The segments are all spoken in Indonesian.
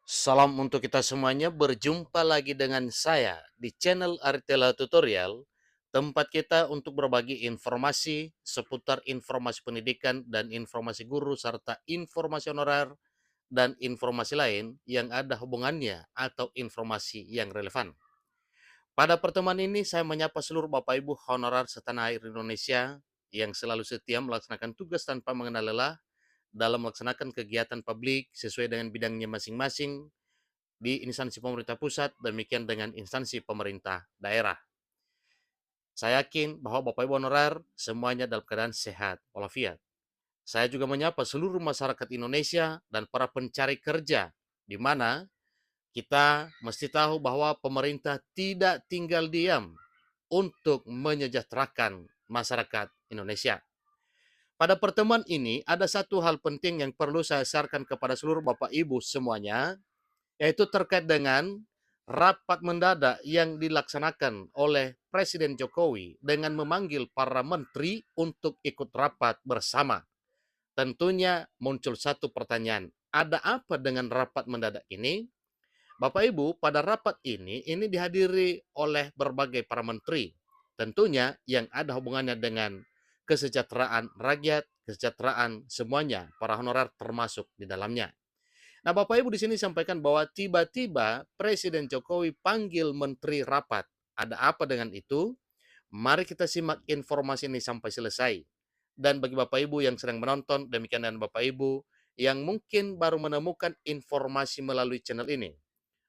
Salam untuk kita semuanya, berjumpa lagi dengan saya di channel Aritela Tutorial, tempat kita untuk berbagi informasi seputar informasi pendidikan dan informasi guru serta informasi honorer dan informasi lain yang ada hubungannya atau informasi yang relevan. Pada pertemuan ini saya menyapa seluruh Bapak Ibu honorer setanah air Indonesia yang selalu setia melaksanakan tugas tanpa mengenal lelah dalam melaksanakan kegiatan publik sesuai dengan bidangnya masing-masing di instansi pemerintah pusat, demikian dengan instansi pemerintah daerah. Saya yakin bahwa Bapak Ibu honorer semuanya dalam keadaan sehat walafiat. Saya juga menyapa seluruh masyarakat Indonesia dan para pencari kerja, di mana kita mesti tahu bahwa pemerintah tidak tinggal diam untuk menyejahterakan masyarakat Indonesia. Pada pertemuan ini ada satu hal penting yang perlu saya sarankan kepada seluruh Bapak Ibu semuanya, yaitu terkait dengan rapat mendadak yang dilaksanakan oleh Presiden Jokowi dengan memanggil para menteri untuk ikut rapat bersama. Tentunya muncul satu pertanyaan, ada apa dengan rapat mendadak ini? Bapak Ibu, pada rapat ini dihadiri oleh berbagai para menteri. Tentunya yang ada hubungannya dengan kesejahteraan rakyat, kesejahteraan semuanya, para honorer termasuk di dalamnya. Nah, Bapak Ibu di sini sampaikan bahwa tiba-tiba Presiden Jokowi panggil menteri rapat. Ada apa dengan itu? Mari kita simak informasi ini sampai selesai. Dan bagi Bapak Ibu yang sedang menonton, demikian dengan Bapak Ibu yang mungkin baru menemukan informasi melalui channel ini.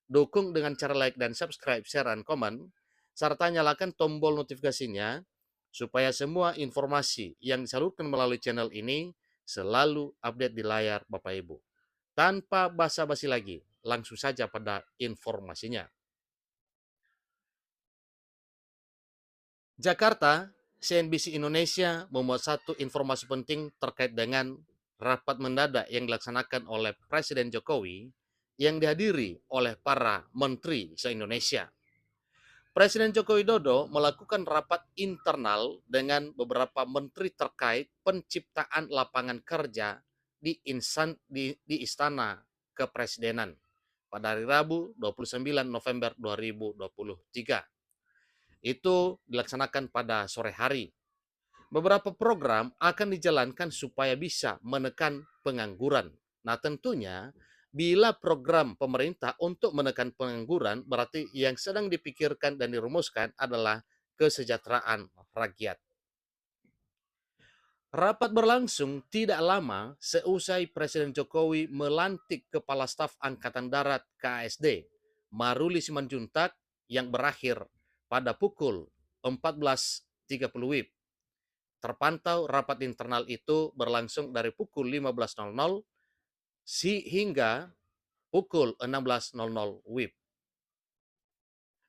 Dukung dengan cara like dan subscribe, share, dan komen, serta nyalakan tombol notifikasinya supaya semua informasi yang disalurkan melalui channel ini selalu update di layar Bapak Ibu. Tanpa basa-basi lagi, langsung saja pada informasinya. Jakarta, CNBC Indonesia membuat satu informasi penting terkait dengan rapat mendadak yang dilaksanakan oleh Presiden Jokowi yang dihadiri oleh para menteri se-Indonesia. Presiden Joko Widodo melakukan rapat internal dengan beberapa menteri terkait penciptaan lapangan kerja di Istana Kepresidenan pada hari Rabu 29 November 2023. Itu dilaksanakan pada sore hari. Beberapa program akan dijalankan supaya bisa menekan pengangguran. Nah, tentunya bila program pemerintah untuk menekan pengangguran berarti yang sedang dipikirkan dan dirumuskan adalah kesejahteraan rakyat. Rapat berlangsung tidak lama seusai Presiden Jokowi melantik Kepala Staf Angkatan Darat KASD, Maruli Simanjuntak, yang berakhir pada pukul 14.30 WIB. Terpantau rapat internal itu berlangsung dari pukul 15.00 hingga pukul 16.00 WIB.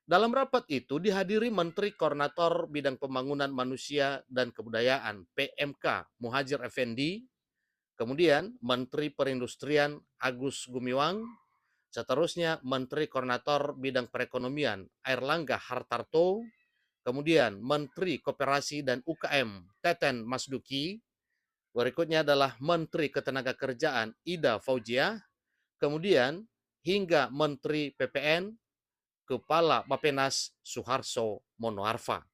Dalam rapat itu dihadiri Menteri Koordinator Bidang Pembangunan Manusia dan Kebudayaan PMK Muhajir Effendi, kemudian Menteri Perindustrian Agus Gumiwang, seterusnya Menteri Koordinator Bidang Perekonomian Airlangga Hartarto, kemudian Menteri Koperasi dan UKM Teten Masduki, berikutnya adalah Menteri Ketenagakerjaan Ida Fauzia, kemudian hingga Menteri PPN Kepala Bappenas Suharso Monoarfa.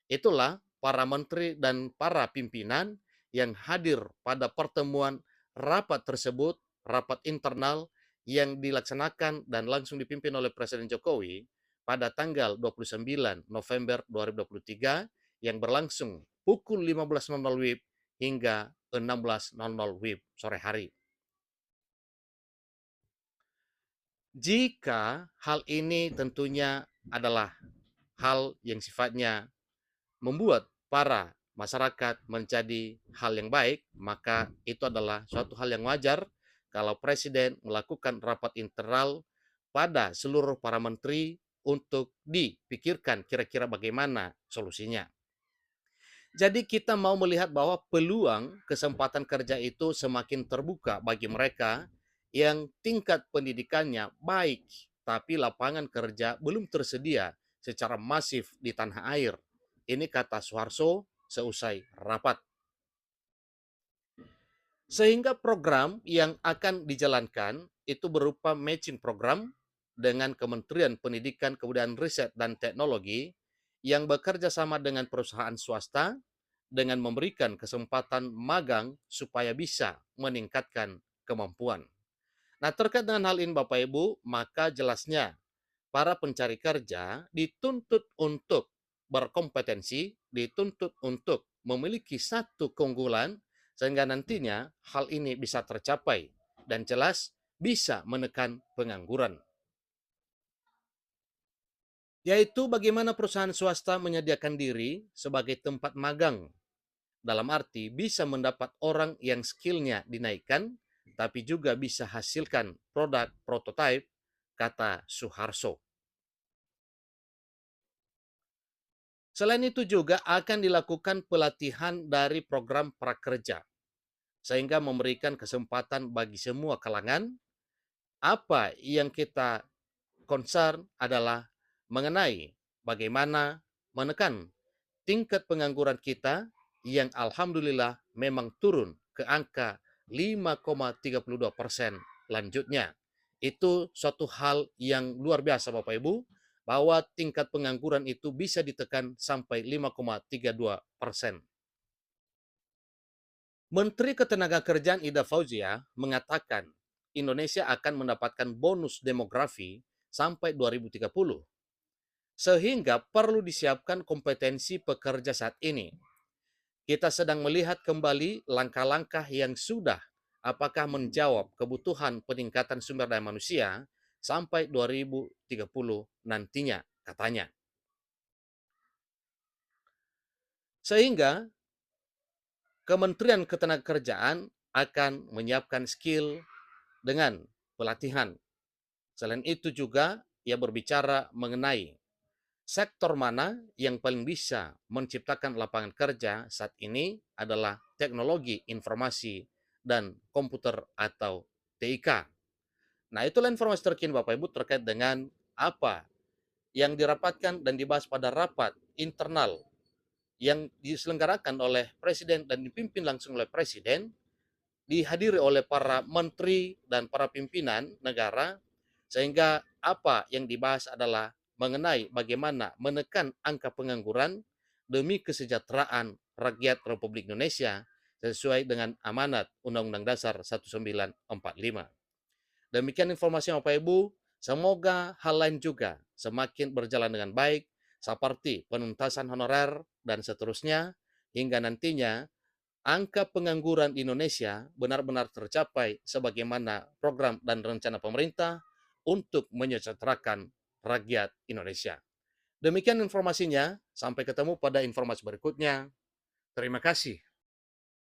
Itulah para menteri dan para pimpinan yang hadir pada pertemuan rapat tersebut, rapat internal yang dilaksanakan dan langsung dipimpin oleh Presiden Jokowi pada tanggal 29 November 2023 yang berlangsung pukul 15.00 WIB hingga 16.00 WIB sore hari. Jika hal ini tentunya adalah hal yang sifatnya membuat para masyarakat menjadi hal yang baik, maka itu adalah suatu hal yang wajar kalau Presiden melakukan rapat internal pada seluruh para menteri untuk dipikirkan kira-kira bagaimana solusinya. Jadi kita mau melihat bahwa peluang kesempatan kerja itu semakin terbuka bagi mereka yang tingkat pendidikannya baik, tapi lapangan kerja belum tersedia secara masif di tanah air. Ini kata Suharso seusai rapat. Sehingga program yang akan dijalankan itu berupa matching program dengan Kementerian Pendidikan, Kebudayaan, Riset, dan Teknologi yang bekerja sama dengan perusahaan swasta dengan memberikan kesempatan magang supaya bisa meningkatkan kemampuan. Nah, terkait dengan hal ini Bapak Ibu, maka jelasnya para pencari kerja dituntut untuk berkompetensi, dituntut untuk memiliki satu keunggulan sehingga nantinya hal ini bisa tercapai dan jelas bisa menekan pengangguran. Yaitu bagaimana perusahaan swasta menyediakan diri sebagai tempat magang, dalam arti bisa mendapat orang yang skillnya dinaikkan, tapi juga bisa hasilkan produk prototipe, kata Suharso. Selain itu juga akan dilakukan pelatihan dari program prakerja, sehingga memberikan kesempatan bagi semua kalangan. Apa yang kita concern adalah mengenai bagaimana menekan tingkat pengangguran kita yang alhamdulillah memang turun ke angka 5,32%. Lanjutnya, itu suatu hal yang luar biasa Bapak Ibu, bahwa tingkat pengangguran itu bisa ditekan sampai 5,32%. Menteri Ketenagakerjaan Ida Fauzia mengatakan Indonesia akan mendapatkan bonus demografi sampai 2030, sehingga perlu disiapkan kompetensi pekerja saat ini. Kita sedang melihat kembali langkah-langkah yang sudah apakah menjawab kebutuhan peningkatan sumber daya manusia sampai 2030 nantinya, katanya. Sehingga Kementerian Ketenagakerjaan akan menyiapkan skill dengan pelatihan. Selain itu juga ia berbicara mengenai sektor mana yang paling bisa menciptakan lapangan kerja saat ini adalah teknologi informasi dan komputer atau TIK. Nah, itulah informasi terkini Bapak Ibu terkait dengan apa yang dirapatkan dan dibahas pada rapat internal yang diselenggarakan oleh Presiden dan dipimpin langsung oleh Presiden, dihadiri oleh para menteri dan para pimpinan negara, sehingga apa yang dibahas adalah mengenai bagaimana menekan angka pengangguran demi kesejahteraan rakyat Republik Indonesia sesuai dengan amanat Undang-Undang Dasar 1945. Demikian informasi Bapak Ibu, semoga hal lain juga semakin berjalan dengan baik, seperti penuntasan honorer dan seterusnya, hingga nantinya angka pengangguran di Indonesia benar-benar tercapai sebagaimana program dan rencana pemerintah untuk menyejahterakan rakyat Indonesia. Demikian informasinya, sampai ketemu pada informasi berikutnya. Terima kasih.